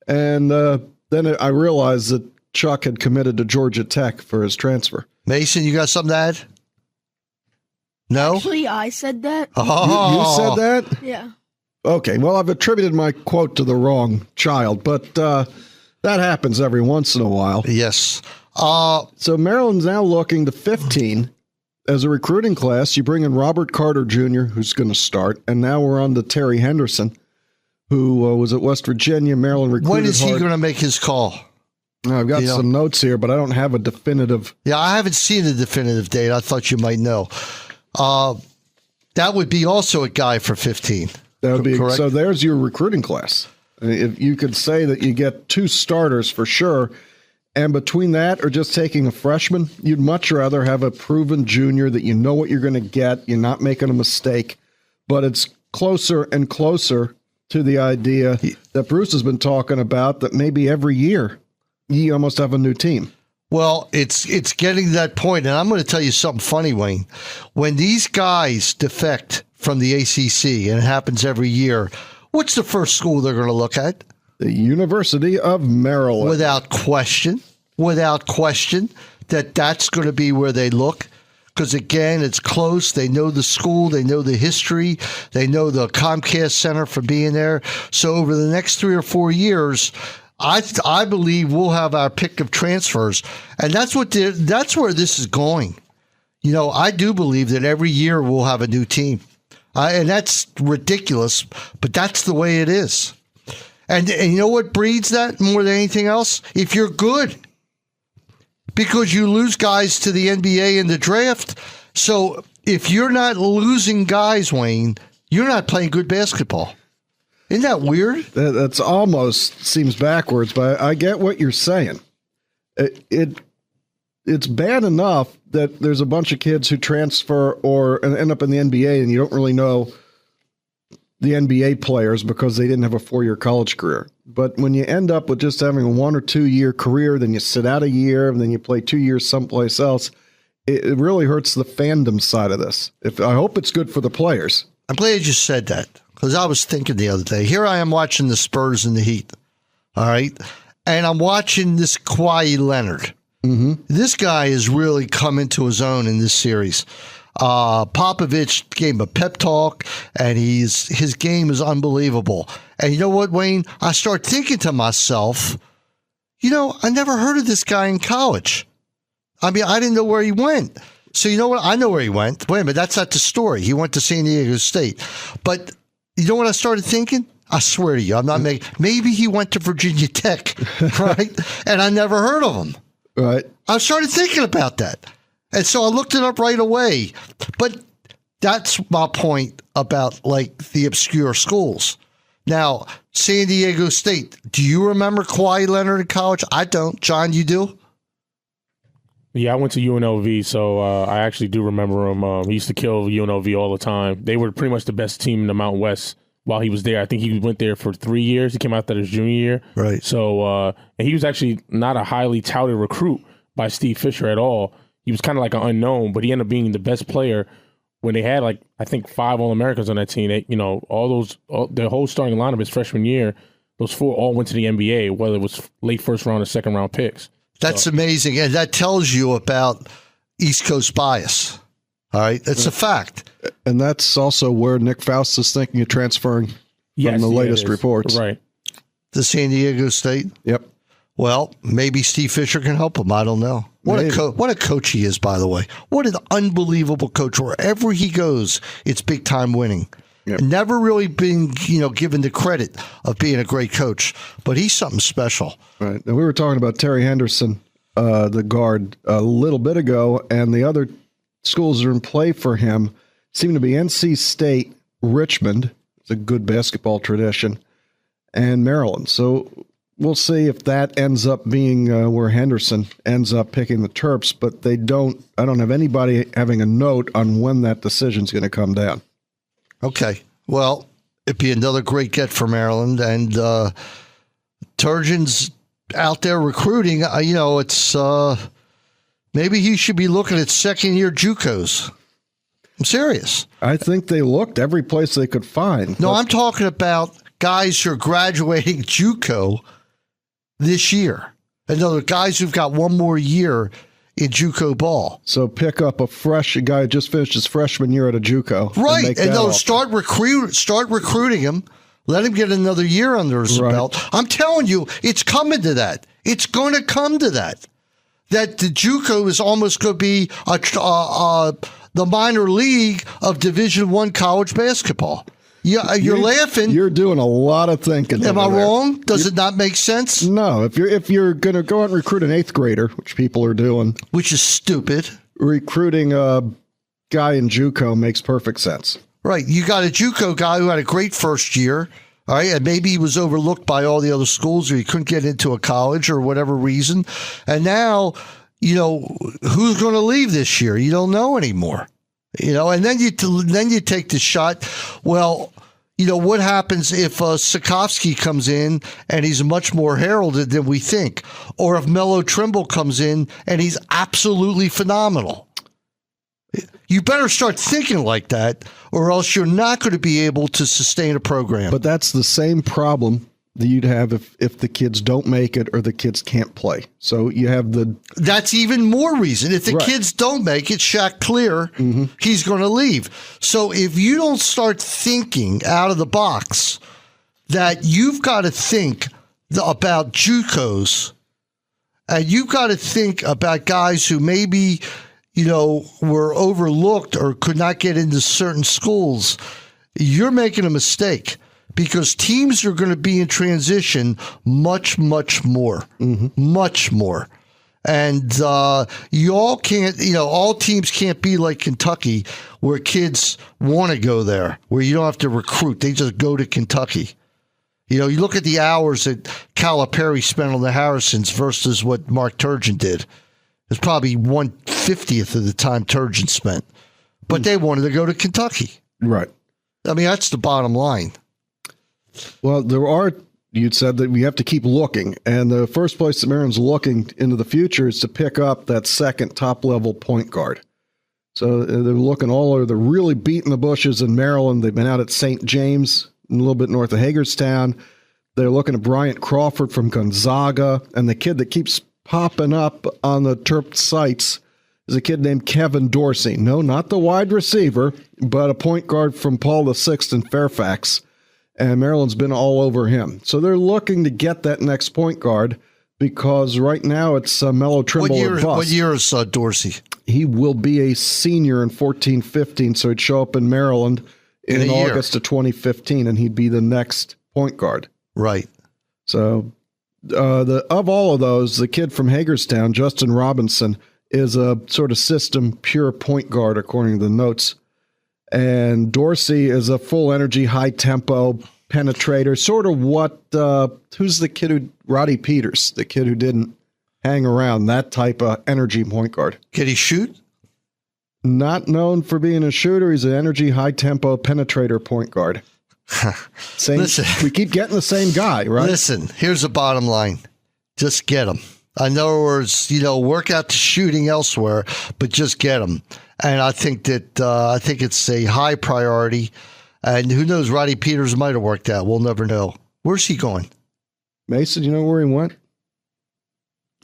And then I realized that Chuck had committed to Georgia Tech for his transfer. Mason, you got something to add? No? Actually, I said that. Oh. You said that? Yeah. Okay, well, I've attributed my quote to the wrong child, but That happens every once in a while. Yes. So Maryland's now looking to 15 as a recruiting class. You bring in Robert Carter Jr., who's going to start, and now we're on to Terry Henderson, who was at West Virginia. Maryland recruited When is he hard. going to make his call? I've got some notes here, but I don't have a definitive. Yeah, I haven't seen a definitive date. I thought you might know. That would be also a guy for 15. That would be correct. So there's your recruiting class. If you could say that you get 2 starters for sure, and between that or just taking a freshman, you'd much rather have a proven junior that you know what you're going to get. You're not making a mistake, but it's closer and closer to the idea that Bruce has been talking about, that maybe every year you almost have a new team. Well, it's getting to that point, and I'm going to tell you something funny, Wayne. When these guys defect from the ACC, and it happens every year, what's the first school they're going to look at? The University of Maryland. Without question, that's going to be where they look. Because, again, it's close. They know the school. They know the history. They know the Comcast Center for being there. So over the next 3 or 4 years, I believe we'll have our pick of transfers. And that's where this is going. You know, I do believe that every year we'll have a new team. And that's ridiculous, but that's the way it is. And you know what breeds that more than anything else? If you're good. Because you lose guys to the NBA in the draft. So if you're not losing guys, Wayne, you're not playing good basketball. Isn't that weird? That's almost seems backwards, but I get what you're saying. It's bad enough that there's a bunch of kids who transfer or end up in the NBA, and you don't really know the NBA players because they didn't have a 4-year college career. But when you end up with just having a 1 or 2 year career, then you sit out a year, and then you play 2 years someplace else, it really hurts the fandom side of this. I hope it's good for the players. I'm glad you said that, because I was thinking the other day. Here I am watching the Spurs and the Heat, all right? And I'm watching this Kawhi Leonard. Mm-hmm. This guy has really come into his own in this series. Popovich gave him a pep talk, and his game is unbelievable. And you know what, Wayne? I start thinking to myself, I never heard of this guy in college. I mean, I didn't know where he went. So you know what? I know where he went. Wait a minute, that's not the story. He went to San Diego State. But you know what I started thinking? I swear to you, I'm not making. Maybe he went to Virginia Tech, right? And I never heard of him. Right. I started thinking about that. And so I looked it up right away. But that's my point about, like, the obscure schools. Now, San Diego State, do you remember Kawhi Leonard in college? I don't. John, you do? Yeah, I went to UNLV, so I actually do remember him. He used to kill UNLV all the time. They were pretty much the best team in the Mountain West while he was there. I think he went there for 3 years. He came out there his junior year. Right. So, and he was actually not a highly touted recruit by Steve Fisher at all. He was kind of like an unknown, but he ended up being the best player when they had, like, I think 5 All-Americans on that team. They, the whole starting lineup his freshman year, those 4 all went to the NBA, whether it was late first round or second round picks. That's amazing. And that tells you about East Coast bias. All right. It's a fact. And that's also where Nick Faust is thinking of transferring from the latest reports. Right. To San Diego State? Yep. Well, maybe Steve Fisher can help him. I don't know. What a coach he is, by the way. What an unbelievable coach. Wherever he goes, it's big time winning. Yep. Never really been, given the credit of being a great coach, but he's something special. Right. Now, we were talking about Terry Henderson, the guard, a little bit ago, and the other schools that are in play for him seem to be NC State, Richmond, it's a good basketball tradition, and Maryland. So we'll see if that ends up being where Henderson ends up picking the Terps, but I don't have anybody having a note on when that decision's going to come down. Okay. Well, it'd be another great get for Maryland. And Turgeon's out there recruiting. It's maybe he should be looking at second-year JUCOs. I'm serious. I think they looked every place they could find. No, I'm talking about guys who are graduating JUCO this year. In other words, guys who've got one more year in JUCO ball. So pick up a guy who just finished his freshman year at a JUCO. Right. And they'll start recruiting him Let him get another year under his belt. I'm telling you, it's coming to that. It's going to come to that. That the JUCO is almost going to be the minor league of Division I college basketball. Yeah, you're laughing. You're doing a lot of thinking. Am I wrong? Does it not make sense? No. If you're going to go out and recruit an 8th grader, which people are doing, which is stupid, recruiting a guy in JUCO makes perfect sense. Right. You got a JUCO guy who had a great first year. All right. And maybe he was overlooked by all the other schools, or he couldn't get into a college or whatever reason. And now, who's going to leave this year? You don't know anymore. And then you take the shot. Well, what happens if Sikorsky comes in and he's much more heralded than we think? Or if Melo Trimble comes in and he's absolutely phenomenal? You better start thinking like that, or else you're not going to be able to sustain a program. But that's the same problem that you'd have if the kids don't make it or the kids can't play. So you have That's even more reason. If the kids don't make it, Shaq Clear, he's going to leave. So if you don't start thinking out of the box, that you've got to think about JUCOs, and you've got to think about guys who maybe, were overlooked or could not get into certain schools, you're making a mistake. Because teams are going to be in transition much, much more. Much more. And you all can't, all teams can't be like Kentucky, where kids want to go there, where you don't have to recruit. They just go to Kentucky. You look at the hours that Calipari spent on the Harrisons versus what Mark Turgeon did. It's probably 1/50th of the time Turgeon spent. But they wanted to go to Kentucky. Right. I mean, that's the bottom line. Well, you'd said that we have to keep looking. And the first place that Maryland's looking into the future is to pick up that second top-level point guard. So they're looking they're really beating the bushes in Maryland. They've been out at St. James, a little bit north of Hagerstown. They're looking at Bryant Crawford from Gonzaga. And the kid that keeps popping up on the Terp sites is a kid named Kevin Dorsey. No, not the wide receiver, but a point guard from Paul VI in Fairfax. And Maryland's been all over him. So they're looking to get that next point guard, because right now it's Melo Trimble or bust. What year is Dorsey? He will be a senior in 14-15, so he'd show up in Maryland in August of 2015, and he'd be the next point guard. Right. So of all of those, the kid from Hagerstown, Justin Robinson, is a sort of system pure point guard, according to the notes. And Dorsey is a full energy, high tempo penetrator, sort of what, who's the kid Roddy Peters, the kid who didn't hang around, that type of energy point guard. Can he shoot? Not known for being a shooter. He's an energy, high tempo penetrator point guard. Listen, we keep getting the same guy, right? Listen, here's the bottom line. Just get him. In other words, work out the shooting elsewhere, but just get him. And I think it's a high priority. And who knows, Roddy Peters might have worked out. We'll never know. Where's he going? Mason, you know where he went?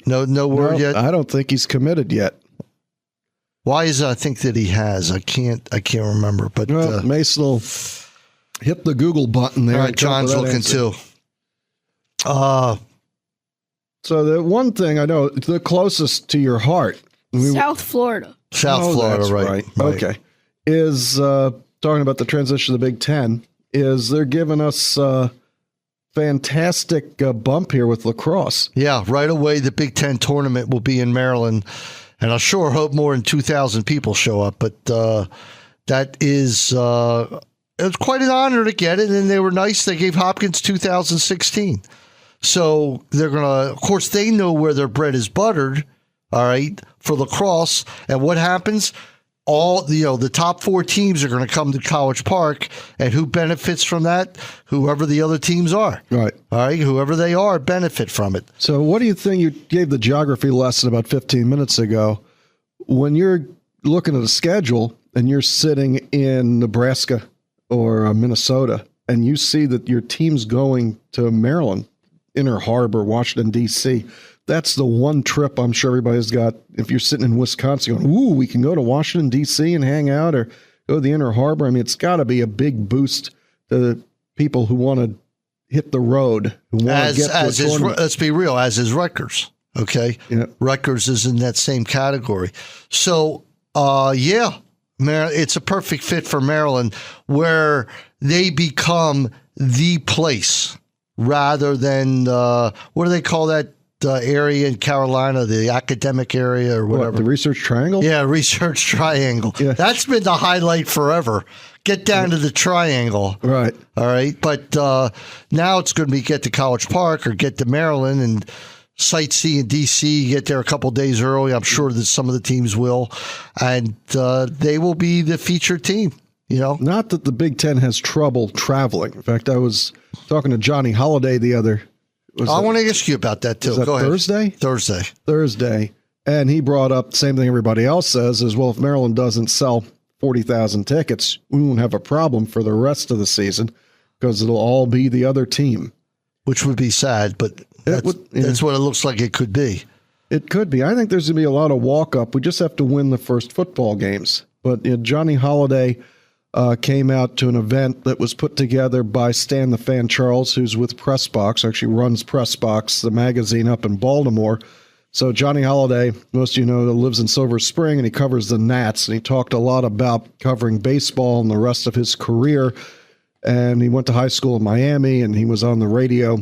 No word yet? I don't think he's committed yet. Why is it I think that he has? I can't remember. But Mason will hit the Google button there. All right, John's looking too. So the one thing I know, the closest to your heart. South Florida. South Florida, right. Okay. Is talking about the transition to the Big Ten, is they're giving us a fantastic bump here with lacrosse. Yeah, right away the Big Ten tournament will be in Maryland, and I sure hope more than 2,000 people show up, but that is... it was quite an honor to get it, and they were nice. They gave Hopkins 2016. So they're going to, of course, they know where their bread is buttered, all right, for lacrosse. And what happens? All the top 4 teams are going to come to College Park, and who benefits from that? Whoever the other teams are. Right. All right, whoever they are benefit from it. So what do you think? You gave the geography lesson about 15 minutes ago. When you're looking at a schedule and you're sitting in Nebraska or Minnesota, and you see that your team's going to Maryland, Inner Harbor, Washington, D.C., that's the one trip I'm sure everybody's got. If you're sitting in Wisconsin going, ooh, we can go to Washington, D.C. and hang out, or go to the Inner Harbor. I mean, it's got to be a big boost to people who want to hit the road, who want to get to a tournament. Let's be real, as is Rutgers. Okay, yeah. Rutgers is in that same category. So, it's a perfect fit for Maryland, where they become the place rather than what do they call that area in Carolina, the academic area or whatever? The Research Triangle? Yeah, Research Triangle. Yeah. That's been the highlight forever. Get down to the triangle. Right. All right. But now it's going to be get to College Park or get to Maryland and sightsee in D.C., get there a couple days early. I'm sure that some of the teams will. And they will be the featured team, you know. Not that the Big Ten has trouble traveling. In fact, I was talking to Johnny Holiday the other. I want to ask you about that, too. Go ahead. Thursday. And he brought up the same thing everybody else says is, well, if Maryland doesn't sell 40,000 tickets, we won't have a problem for the rest of the season because it'll all be the other team. Which would be sad, but that's what it looks like it could be. It could be. I think there's going to be a lot of walk-up. We just have to win the first football games. But Johnny Holiday came out to an event that was put together by Stan the Fan Charles, who's with Pressbox, actually runs Pressbox, the magazine up in Baltimore. So Johnny Holiday, most of you know, lives in Silver Spring, and he covers the Nats, and he talked a lot about covering baseball and the rest of his career. And he went to high school in Miami, and he was on the radio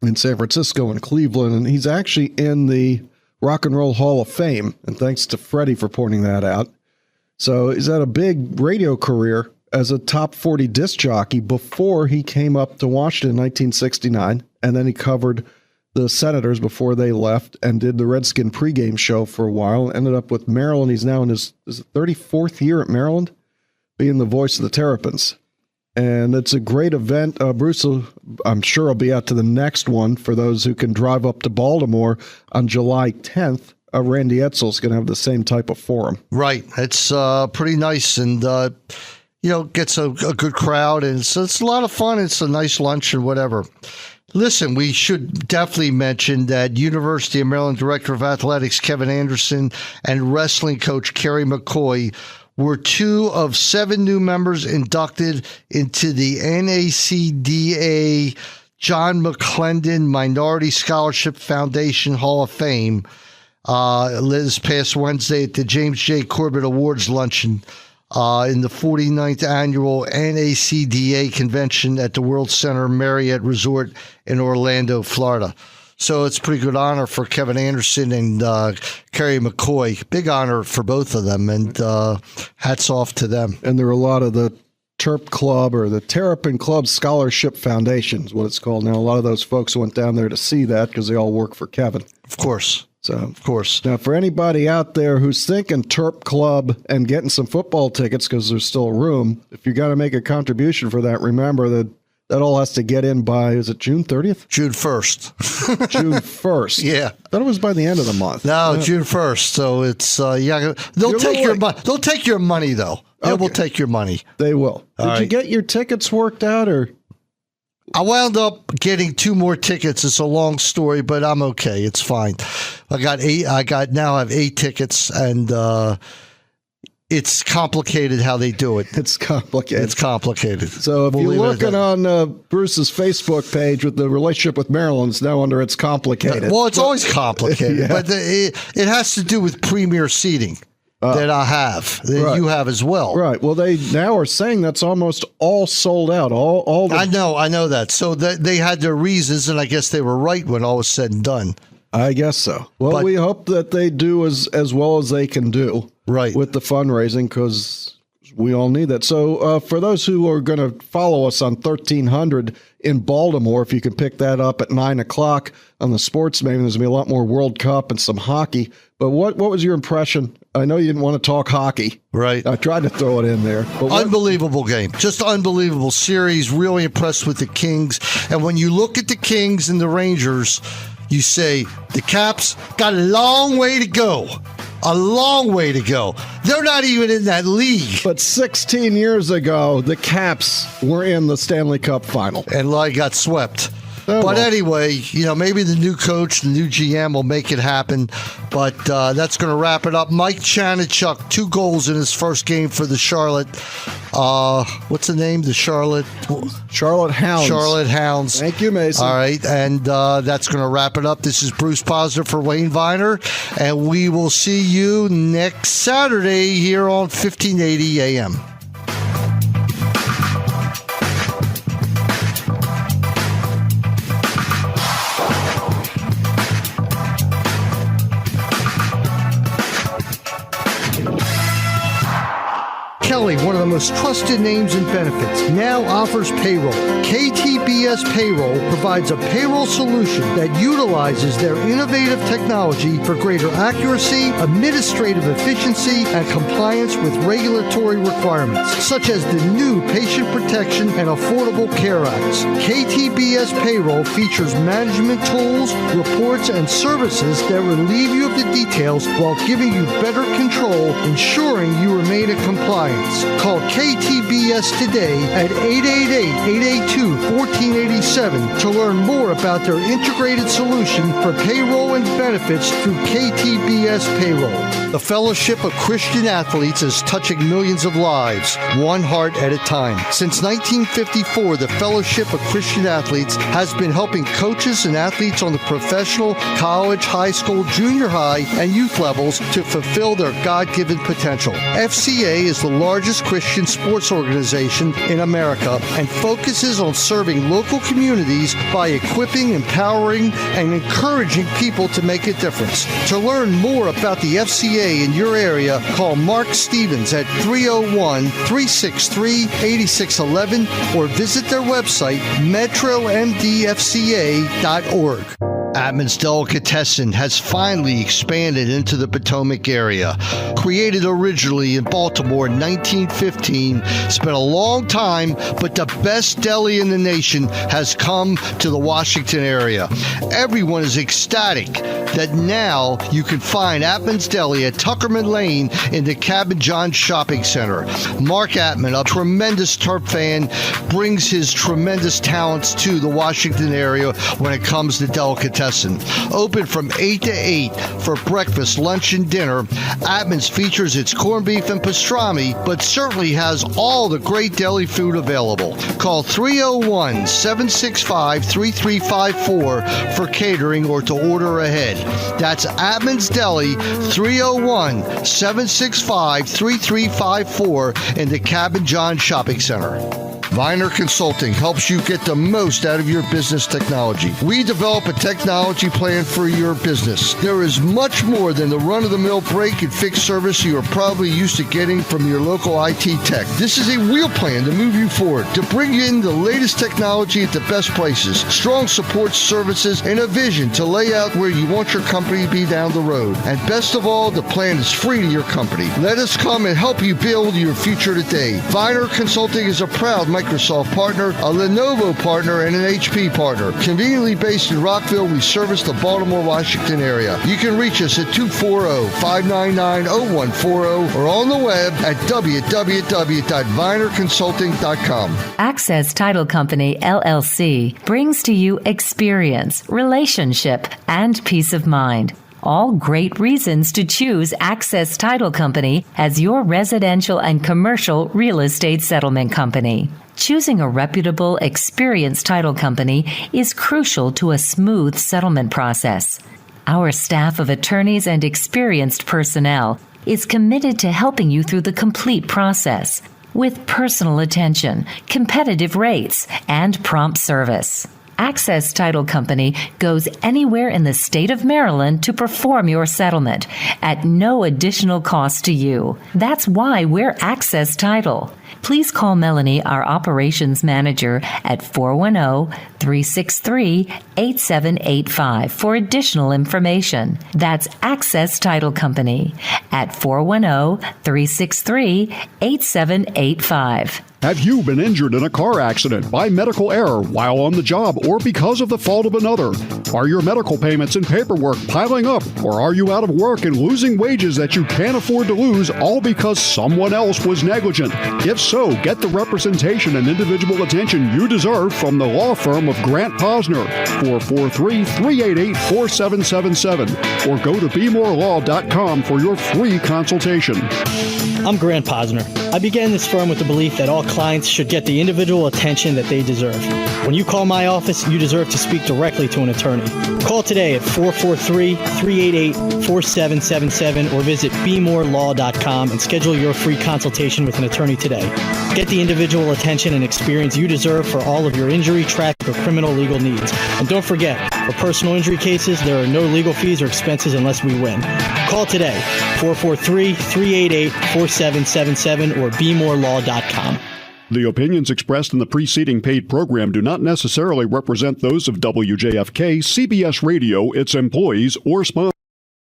in San Francisco and Cleveland, and he's actually in the Rock and Roll Hall of Fame, and thanks to Freddie for pointing that out. So he's had a big radio career as a top 40 disc jockey before he came up to Washington in 1969, and then he covered the Senators before they left and did the Redskin pregame show for a while, ended up with Maryland. He's now in his 34th year at Maryland, being the voice of the Terrapins. And it's a great event. Bruce, I'm sure, will be out to the next one for those who can drive up to Baltimore on July 10th. Randy Edsall's going to have the same type of forum. Right. It's pretty nice and, gets a good crowd. And it's a lot of fun. It's a nice lunch and whatever. Listen, we should definitely mention that University of Maryland Director of Athletics Kevin Anderson and wrestling coach Kerry McCoy were 2 of 7 new members inducted into the NACDA John McClendon Minority Scholarship Foundation Hall of Fame this past Wednesday at the James J. Corbett Awards Luncheon in the 49th Annual NACDA Convention at the World Center Marriott Resort in Orlando, Florida. So it's a pretty good honor for Kevin Anderson and Kerry McCoy. Big honor for both of them, and hats off to them. And there are a lot of the Terp Club or the Terrapin Club Scholarship Foundation is what it's called now. A lot of those folks went down there to see that because they all work for Kevin. Of course. Of course. Now, for anybody out there who's thinking Terp Club and getting some football tickets because there's still room, if you got to make a contribution for that, remember that all has to get in by, is it June 30th? June 1st. June 1st. Yeah. I thought it was by the end of the month. No, June 1st. So it's, they'll take your money. They'll take your money, though. They will take your money. They will. Did you get your tickets worked out, or? I wound up getting 2 more tickets. It's a long story, but I'm okay. It's fine. I have 8 tickets, and it's complicated how they do it. It's complicated. So if you're looking on Bruce's Facebook page with the relationship with Maryland, it's now under It's Complicated. Well, it's always complicated, but it has to do with premier seating. That I have, that you have as well. Right. Well, they now are saying that's almost all sold out. All. I know that. So they had their reasons, and I guess they were right when all was said and done. I guess so. Well, we hope that they do as well as they can do. Right. With the fundraising, because we all need that. So for those who are going to follow us on 1300 in Baltimore, if you can pick that up at 9 o'clock on the sports, maybe there's going to be a lot more World Cup and some hockey. But what was your impression? I know you didn't want to talk hockey. Right. I tried to throw it in there. But unbelievable game. Just unbelievable series. Really impressed with the Kings. And when you look at the Kings and the Rangers, you say the Caps got a long way to go. A long way to go. They're not even in that league. But 16 years ago, the Caps were in the Stanley Cup final. And got swept. But anyway, maybe the new coach, the new GM will make it happen. But that's going to wrap it up. Mike Chanichuk, 2 goals in his first game for the Charlotte. What's the name? The Charlotte Hounds. Charlotte Hounds. Thank you, Mason. All right, and that's going to wrap it up. This is Bruce Posner for Wayne Viner, and we will see you next Saturday here on 1580 AM. Kelly, one of the most trusted names in benefits, now offers payroll. KTBS Payroll provides a payroll solution that utilizes their innovative technology for greater accuracy, administrative efficiency, and compliance with regulatory requirements, such as the new Patient Protection and Affordable Care Acts. KTBS Payroll features management tools, reports, and services that relieve you of the details while giving you better control, ensuring you remain in compliance. Call KTBS today at 888-882-1487 to learn more about their integrated solution for payroll and benefits through KTBS Payroll. The Fellowship of Christian Athletes is touching millions of lives, one heart at a time. Since 1954, the Fellowship of Christian Athletes has been helping coaches and athletes on the professional, college, high school, junior high, and youth levels to fulfill their God-given potential. FCA is the largest Christian sports organization in America and focuses on serving local communities by equipping, empowering, and encouraging people to make a difference. To learn more about the FCA in your area, call Mark Stevens at 301-363-8611 or visit their website, metromdfca.org. Atman's Delicatessen has finally expanded into the Potomac area. Created originally in Baltimore in 1915, it's been a long time, but the best deli in the nation has come to the Washington area. Everyone is ecstatic that now you can find Atman's Deli at Tuckerman Lane in the Cabin John Shopping Center. Mark Atman, a tremendous Terp fan, brings his tremendous talents to the Washington area when it comes to delicatessen. Open from 8 to 8 for breakfast, lunch, and dinner. Atman's features its corned beef and pastrami, but certainly has all the great deli food available. Call 301-765-3354 for catering or to order ahead. That's Atman's Deli, 301-765-3354 in the Cabin John Shopping Center. Viner Consulting helps you get the most out of your business technology. We develop a technology plan for your business. There is much more than the run-of-the-mill break and fix service you are probably used to getting from your local IT tech. This is a real plan to move you forward, to bring in the latest technology at the best prices, strong support services, and a vision to lay out where you want your company to be down the road. And best of all, the plan is free to your company. Let us come and help you build your future today. Viner Consulting is a proud Microsoft partner, a Lenovo partner, and an HP partner. Conveniently based in Rockville, we service the Baltimore, Washington area. You can reach us at 240-599-0140 or on the web at www.vinerconsulting.com. Access Title Company, LLC, brings to you experience, relationship, and peace of mind. All great reasons to choose Access Title Company as your residential and commercial real estate settlement company. Choosing a reputable, experienced title company is crucial to a smooth settlement process. Our staff of attorneys and experienced personnel is committed to helping you through the complete process with personal attention, competitive rates, and prompt service. Access Title Company goes anywhere in the state of Maryland to perform your settlement at no additional cost to you. That's why we're Access Title. Please call Melanie, our operations manager, at 410-363-8785 for additional information. That's Access Title Company at 410-363-8785. Have you been injured in a car accident, by medical error, while on the job, or because of the fault of another? Are your medical payments and paperwork piling up, or are you out of work and losing wages that you can't afford to lose, all because someone else was negligent? If so, get the representation and individual attention you deserve from the law firm of Grant Posner, 443-388-4777, or go to BeMoreLaw.com for your free consultation. I'm Grant Posner. I began this firm with the belief that all clients should get the individual attention that they deserve. When you call my office, you deserve to speak directly to an attorney. Call today at 443-388-4777 or visit BeMoreLaw.com and schedule your free consultation with an attorney today. Get the individual attention and experience you deserve for all of your injury, traffic, or criminal legal needs. And don't forget, for personal injury cases, there are no legal fees or expenses unless we win. Call today, 443-388-4777 or BeMoreLaw.com. The opinions expressed in the preceding paid program do not necessarily represent those of WJFK, CBS Radio, its employees, or sponsors.